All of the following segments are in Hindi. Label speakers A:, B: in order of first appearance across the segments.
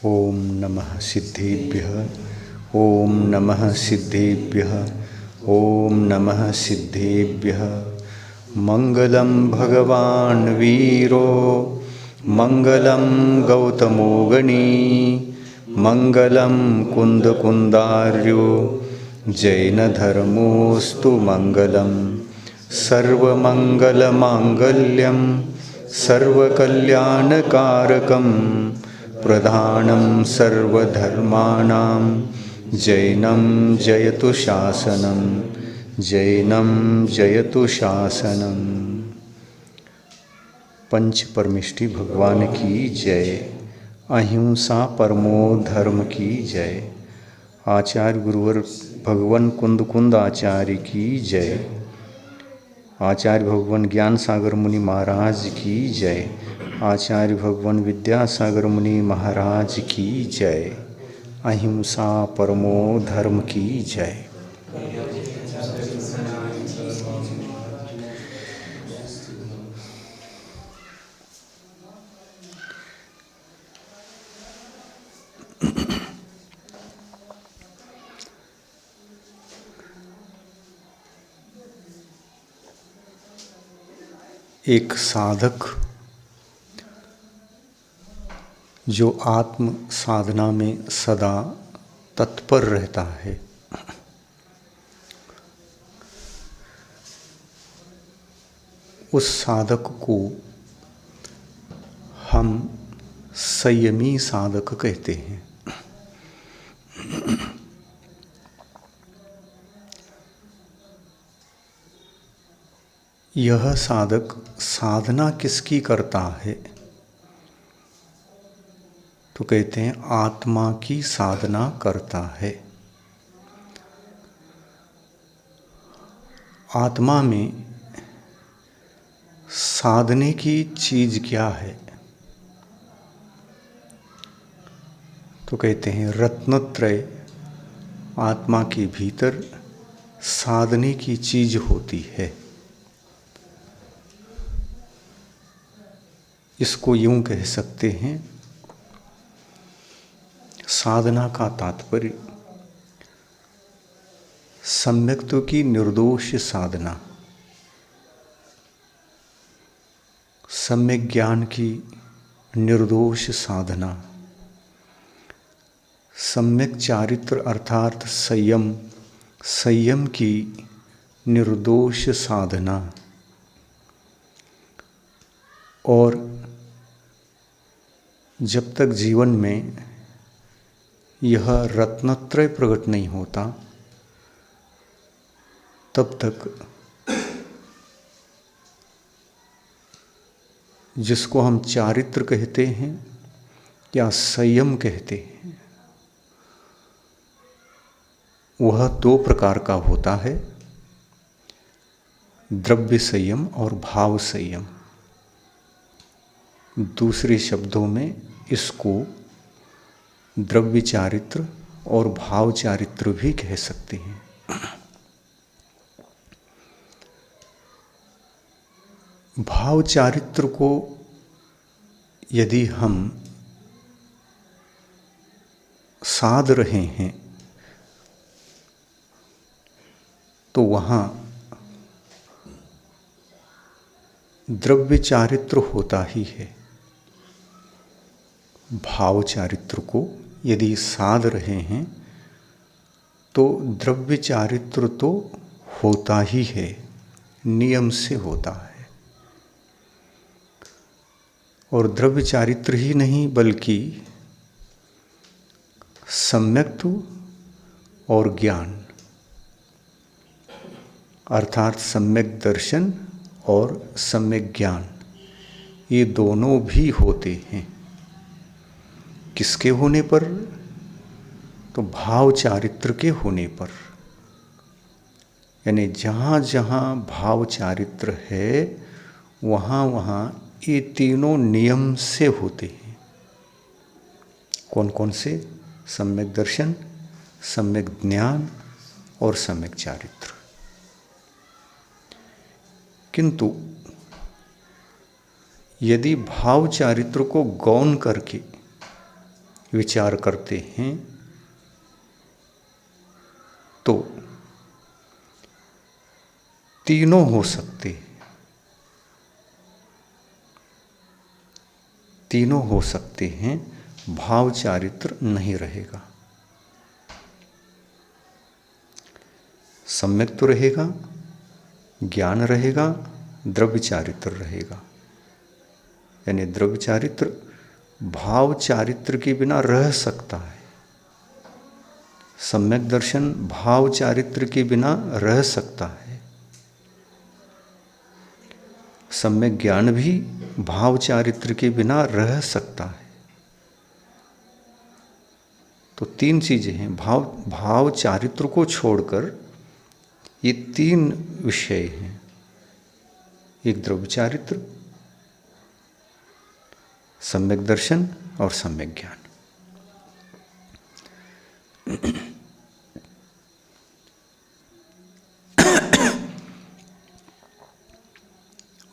A: ओम नमः सिद्धेभ्यः। ओम नमः सिद्धेभ्यः। ओम नमः सिद्धेभ्यः। मंगलम भगवान वीरो मंगलम गौतमो गणी मंगलम कुंद कुंदार्यो जैन धर्मोस्तु मंगलम सर्वमंगलमांगल्यम सर्वकल्याणकारकम प्रधानं सर्वधर्माणां जैनं जयतु शासनं जैनं जयतु शासनं। पंच परमिष्टि भगवान की जय। अहिंसा परमो धर्म की जय। आचार्य गुरुवर भगवान कुंद कुंद आचार्य की जय। आचार्य भगवान ज्ञान सागर मुनि महाराज की जय। आचार्य भगवान विद्यासागर मुनि महाराज की जय। अहिंसा परमो धर्म की जय। एक साधक जो आत्म साधना में सदा तत्पर रहता है, उस साधक को हम संयमी साधक कहते हैं। यह साधक साधना किसकी करता है? तो कहते हैं आत्मा की साधना करता है। आत्मा में साधने की चीज क्या है? तो कहते हैं रत्नत्रय आत्मा के भीतर साधने की चीज होती है। इसको यूं कह सकते हैं, साधना का तात्पर्य सम्यक्त्व की निर्दोष साधना, सम्यक ज्ञान की निर्दोष साधना, सम्यक चारित्र अर्थात संयम, संयम की निर्दोष साधना और जब तक जीवन में यह रत्नत्रय प्रकट नहीं होता तब तक जिसको हम चारित्र कहते हैं या संयम कहते हैं, वह दो प्रकार का होता है, द्रव्य संयम और भाव संयम। दूसरे शब्दों में इसको द्रव्य चारित्र और भाव चारित्र भी कह सकते हैं। भाव चारित्र को यदि हम साध रहे हैं तो वहाँ द्रव्य चारित्र होता ही है। भाव चारित्र को यदि साध रहे हैं तो द्रव्य चारित्र तो होता ही है, नियम से होता है। और द्रव्य चारित्र ही नहीं बल्कि सम्यक्त्व और ज्ञान अर्थात सम्यक दर्शन और सम्यक ज्ञान, ये दोनों भी होते हैं। किसके होने पर? तो भाव चारित्र के होने पर। यानी जहाँ जहाँ भाव चारित्र है वहाँ वहाँ ये तीनों नियम से होते हैं। कौन कौन से? सम्यक दर्शन, सम्यक ज्ञान और सम्यक चारित्र। किंतु यदि भाव चारित्र को गौण करके विचार करते हैं तो तीनों हो सकते हैं, तीनों हो सकते हैं, भाव चारित्र नहीं रहेगा। सम्यक तो रहेगा, ज्ञान रहेगा, द्रव्य चारित्र रहेगा। यानी द्रव्य चारित्र भाव चारित्र के बिना रह सकता है, सम्यक दर्शन भाव चारित्र के बिना रह सकता है, सम्यक ज्ञान भी भाव चारित्र के बिना रह सकता है। तो तीन चीजें हैं, भाव चारित्र को छोड़कर ये तीन विषय हैं, एक द्रव्य चारित्र, सम्यक दर्शन और सम्यक ज्ञान।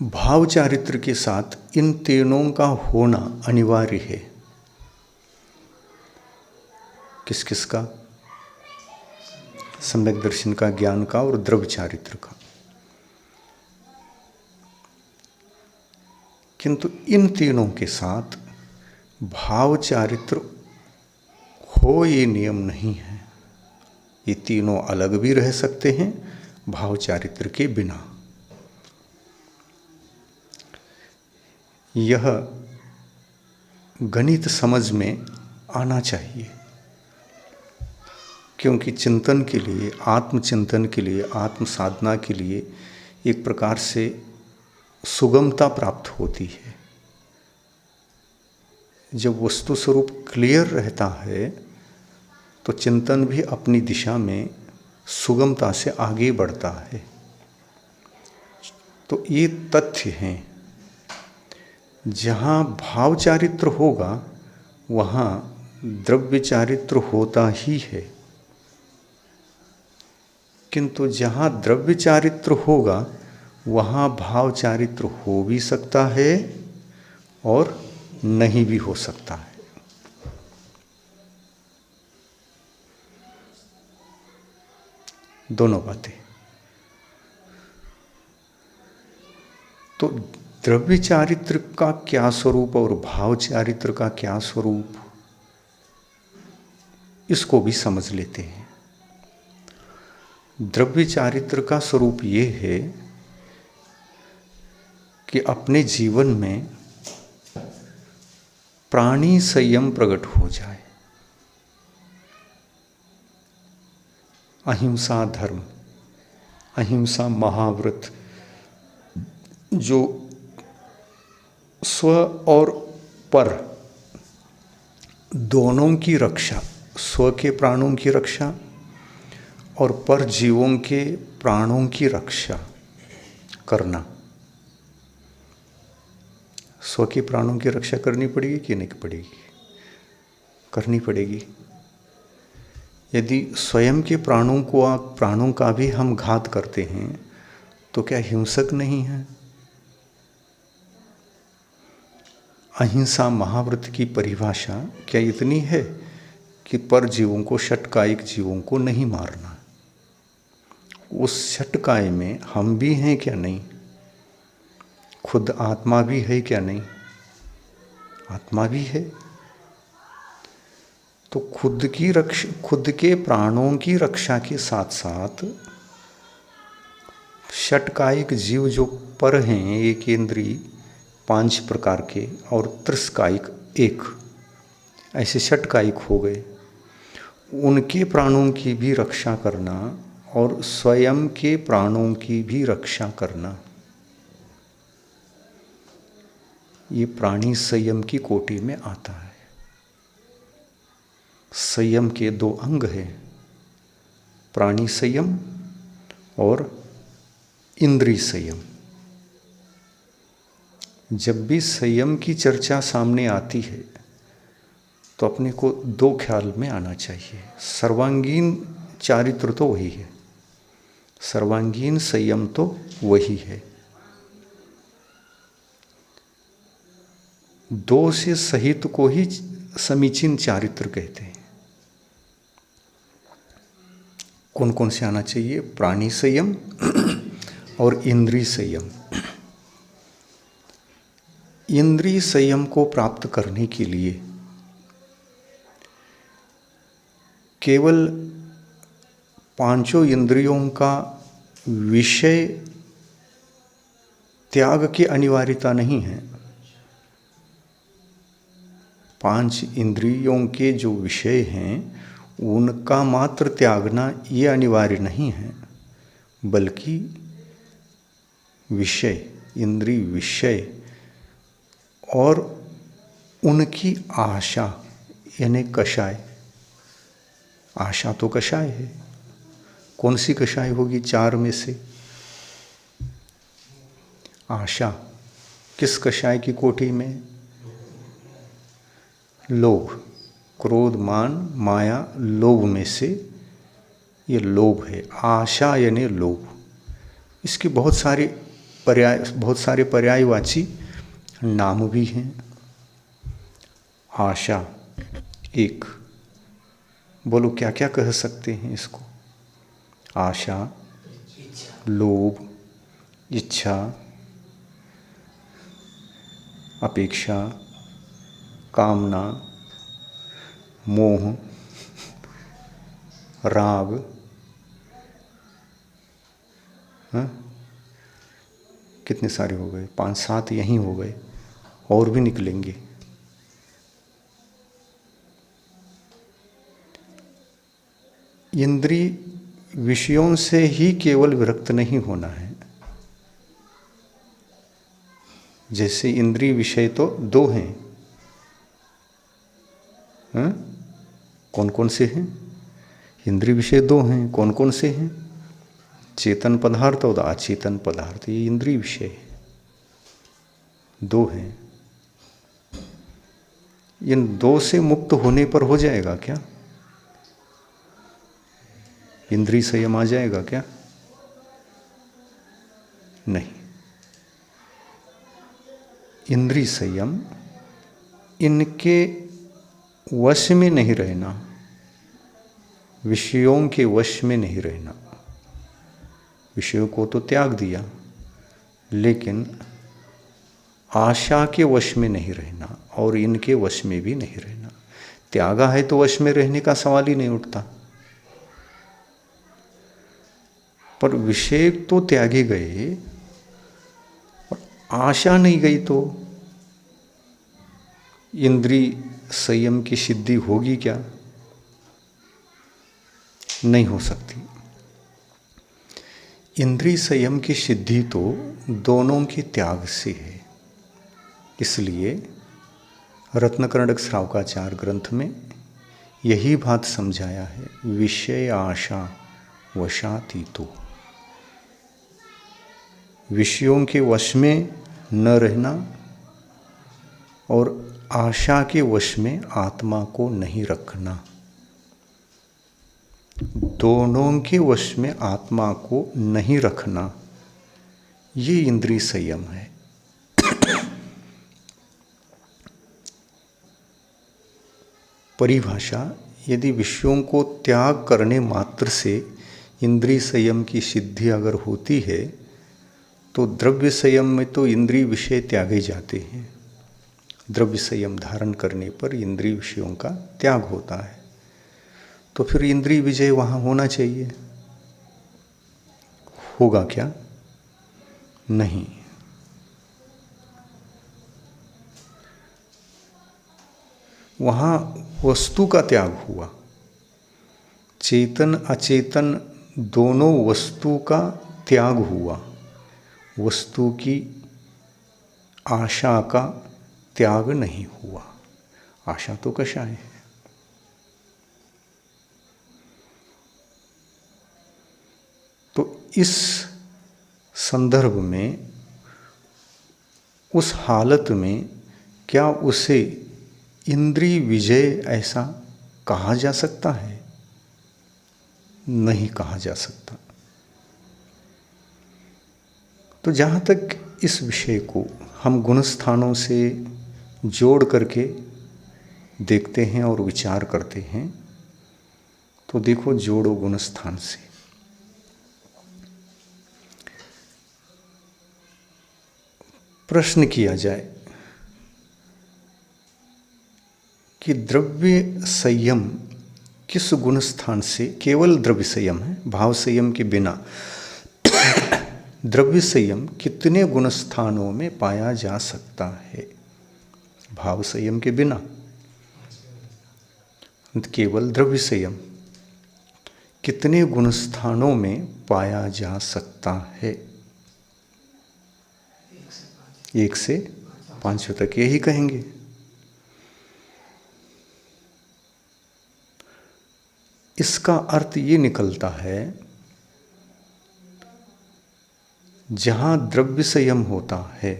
A: भाव चारित्र के साथ इन तीनों का होना अनिवार्य है। किस किस का? सम्यक दर्शन का, ज्ञान का और द्रव्य चारित्र का। किंतु इन तीनों के साथ भाव चारित्र हो ये नियम नहीं है। ये तीनों अलग भी रह सकते हैं भाव चारित्र के बिना। यह गणित समझ में आना चाहिए, क्योंकि चिंतन के लिए, आत्मचिंतन के लिए, आत्म साधना के लिए एक प्रकार से सुगमता प्राप्त होती है। जब वस्तु स्वरूप क्लियर रहता है तो चिंतन भी अपनी दिशा में सुगमता से आगे बढ़ता है। तो ये तथ्य हैं। जहाँ भाव चारित्र होगा वहाँ द्रव्य चारित्र होता ही है, किंतु जहाँ द्रव्य चारित्र होगा वहाँ भाव चारित्र हो भी सकता है और नहीं भी हो सकता है। दोनों बातें। तो द्रव्य चारित्र का क्या स्वरूप और भाव चारित्र का क्या स्वरूप, इसको भी समझ लेते हैं। द्रव्य चारित्र का स्वरूप ये है कि अपने जीवन में प्राणी संयम प्रकट हो जाए। अहिंसा धर्म, अहिंसा महाव्रत, जो स्व और पर दोनों की रक्षा, स्व के प्राणों की रक्षा और पर जीवों के प्राणों की रक्षा करना। स्व के प्राणों की रक्षा करनी पड़ेगी कि नहीं पड़ेगी? करनी पड़ेगी। यदि स्वयं के प्राणों का भी हम घात करते हैं तो क्या हिंसक नहीं है? अहिंसा महाव्रत की परिभाषा क्या इतनी है कि पर जीवों को, षटकायिक जीवों को नहीं मारना? उस षटकाय में हम भी हैं क्या नहीं? खुद आत्मा भी है क्या नहीं? आत्मा भी है। तो खुद के प्राणों की रक्षा के साथ साथ षटकायिक जीव जो पर हैं, एक इंद्रिय 5 प्रकार के और त्रिस्कायिक 1, ऐसे षटकायिक हो गए। उनके प्राणों की भी रक्षा करना और स्वयं के प्राणों की भी रक्षा करना, ये प्राणी संयम की कोटि में आता है। संयम के 2 अंग हैं, प्राणी संयम और इंद्रिय संयम। जब भी संयम की चर्चा सामने आती है तो अपने को 2 ख्याल में आना चाहिए। सर्वांगीण चारित्र तो वही है, सर्वांगीण संयम तो वही है। 2 से सहित को ही समीचीन चारित्र कहते हैं। कौन कौन से आना चाहिए? प्राणी संयम और इंद्रिय संयम। इंद्रिय संयम को प्राप्त करने के लिए केवल पांचों इंद्रियों का विषय त्याग की अनिवार्यता नहीं है। पांच इंद्रियों के जो विषय हैं उनका मात्र त्यागना ये अनिवार्य नहीं है, बल्कि विषय, इंद्रिय विषय और उनकी आशा, यानी कषाय। आशा तो कषाय है। कौन सी कषाय होगी चार में से? आशा किस कषाय की कोटि में? लोभ, क्रोध, मान, माया, लोभ में से ये लोभ है। आशा यानी लोभ। इसके बहुत सारे पर्यायवाची नाम भी हैं। आशा एक, बोलो क्या क्या कह सकते हैं इसको? आशा, लोभ, इच्छा, अपेक्षा, कामना, मोह, राग, कितने सारे हो गए? 5-7 यहीं हो गए, और भी निकलेंगे। इंद्रिय विषयों से ही केवल विरक्त नहीं होना है। जैसे इंद्रिय विषय तो 2 हैं। कौन कौन से हैं? इंद्रिय विषय 2 हैं। कौन कौन से हैं? चेतन पदार्थ और अचेतन पदार्थ, ये इंद्रिय विषय 2 हैं। इन 2 से मुक्त होने पर हो जाएगा क्या? इंद्रिय संयम आ जाएगा क्या? नहीं। इंद्रिय संयम, इनके वश में नहीं रहना, विषयों के वश में नहीं रहना। विषयों को तो त्याग दिया, लेकिन आशा के वश में नहीं रहना और इनके वश में भी नहीं रहना। त्यागा है तो वश में रहने का सवाल ही नहीं उठता। पर विषय तो त्यागे गए और आशा नहीं गई, तो इंद्रिय संयम की सिद्धि होगी क्या? नहीं हो सकती। इंद्रिय संयम की सिद्धि तो दोनों के त्याग से है। इसलिए रत्नकर्णक श्रावकाचार्य ग्रंथ में यही बात समझाया है, विषय आशा वशातीतो। विषयों के वश में न रहना और आशा के वश में आत्मा को नहीं रखना। दोनों के वश में आत्मा को नहीं रखना, ये इंद्रिय संयम है। परिभाषा, यदि विषयों को त्याग करने मात्र से इंद्रिय संयम की सिद्धि अगर होती है, तो द्रव्य संयम में तो इंद्रिय विषय त्यागे जाते हैं। द्रव्य संयम धारण करने पर इंद्रिय विषयों का त्याग होता है, तो फिर इंद्रिय विजय वहाँ होना चाहिए। होगा क्या? नहीं। वहाँ वस्तु का त्याग हुआ। चेतन अचेतन दोनों वस्तु का त्याग हुआ। वस्तु की आशा का त्याग नहीं हुआ। आशा तो कषाय है। तो इस संदर्भ में, उस हालत में क्या उसे इंद्रिय विजय ऐसा कहा जा सकता है? नहीं कहा जा सकता। तो जहाँ तक इस विषय को हम गुण स्थानों से जोड़ करके देखते हैं और विचार करते हैं तो देखो जोड़ो गुण स्थान से। प्रश्न किया जाए कि द्रव्य संयम किस गुण स्थान से, केवल द्रव्य संयम है, भाव संयम के बिना द्रव्य संयम कितने गुण स्थानों में पाया जा सकता है? भाव संयम के बिना केवल द्रव्य संयम कितने गुण स्थानों में पाया जा सकता है? 1 से 5 तक यही कहेंगे। इसका अर्थ ये निकलता है, जहाँ द्रव्य संयम होता है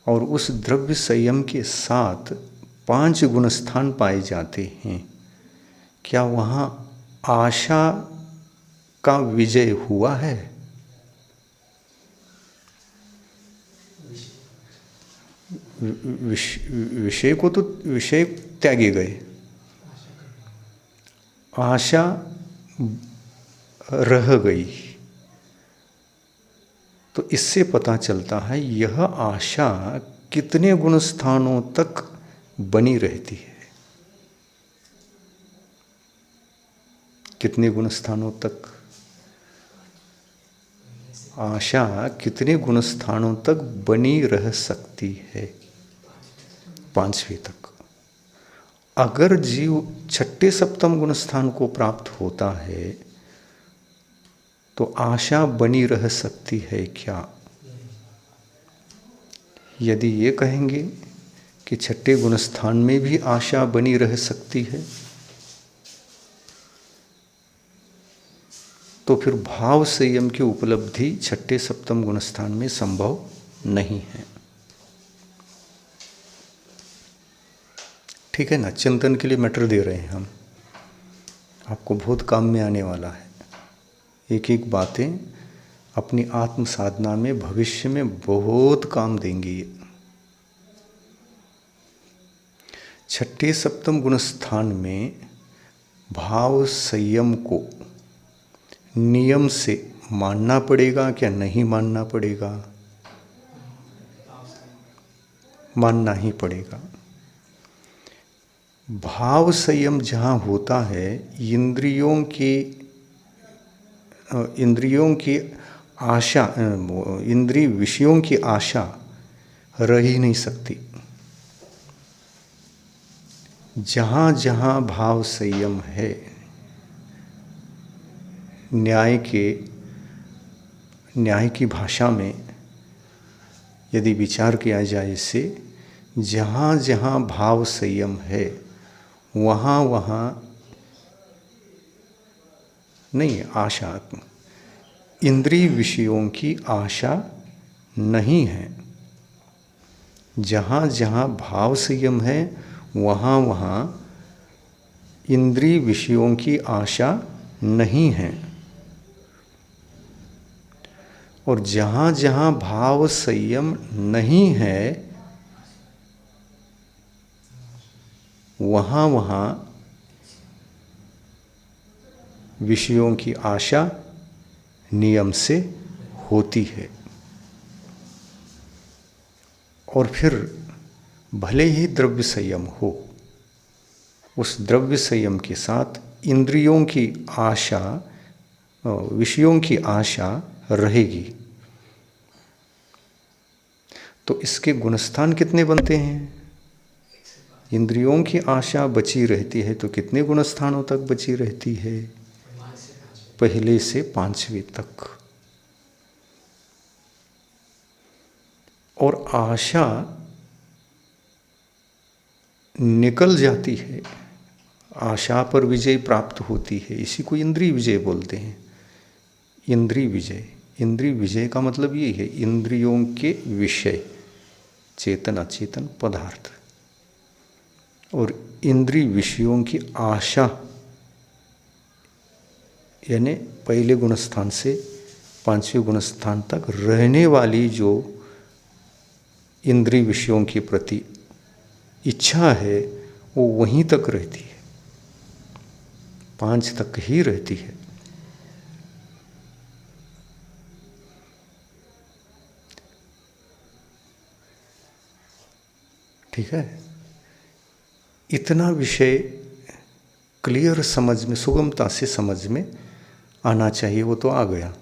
A: और उस द्रव्य संयम के साथ 5 गुण स्थान पाए जाते हैं, क्या वहाँ आशा का विजय हुआ है? विषय को तो विषय त्यागे गए, आशा रह गई। तो इससे पता चलता है यह आशा कितने गुण स्थानों तक बनी रहती है, कितने गुण स्थानों तक आशा कितने गुण स्थानों तक बनी रह सकती है? 5वें तक। अगर जीव 6ठे सप्तम गुण स्थान को प्राप्त होता है तो आशा बनी रह सकती है क्या? यदि ये कहेंगे कि 6ठे गुण स्थान में भी आशा बनी रह सकती है तो फिर भाव संयम की उपलब्धि 6ठे सप्तम गुण स्थान में संभव नहीं है। ठीक है ना? चिंतन के लिए मैटर दे रहे हैं हम, आपको बहुत काम में आने वाला है। एक एक बातें अपनी आत्म साधना में भविष्य में बहुत काम देंगी। 6ठे सप्तम गुण स्थान में भाव संयम को नियम से मानना पड़ेगा क्या नहीं मानना पड़ेगा? मानना ही पड़ेगा। भाव संयम जहाँ होता है, इंद्रियों की आशा, इंद्रिय विषयों की आशा रह ही नहीं सकती। जहाँ जहाँ भाव संयम है, न्याय की भाषा में यदि विचार किया जाए इससे, जहाँ जहाँ भाव संयम है वहाँ वहाँ नहीं आशा, इंद्रिय विषयों की आशा नहीं है। जहाँ जहाँ भाव संयम है वहाँ वहाँ इंद्रिय विषयों की आशा नहीं है। और जहाँ जहाँ भाव संयम नहीं है वहाँ वहाँ विषयों की आशा नियम से होती है। और फिर भले ही द्रव्य संयम हो, उस द्रव्य संयम के साथ इंद्रियों की आशा, विषयों की आशा रहेगी। तो इसके गुणस्थान कितने बनते हैं? इंद्रियों की आशा बची रहती है तो कितने गुणस्थानों तक बची रहती है? पहले से 5वें तक। और आशा निकल जाती है, आशा पर विजय प्राप्त होती है, इसी को इंद्रिय विजय बोलते हैं। इंद्रिय विजय, इंद्रिय विजय का मतलब यही है, इंद्रियों के विषय, चेतन अचेतन पदार्थ और इंद्रिय विषयों की आशा, यानी पहले गुणस्थान से 5वें गुणस्थान तक रहने वाली जो इंद्रिय विषयों के प्रति इच्छा है, वो वहीं तक रहती है, 5 तक ही रहती है। ठीक है, इतना विषय क्लियर समझ में, सुगमता से समझ में आना चाहिए, वो तो आ गया।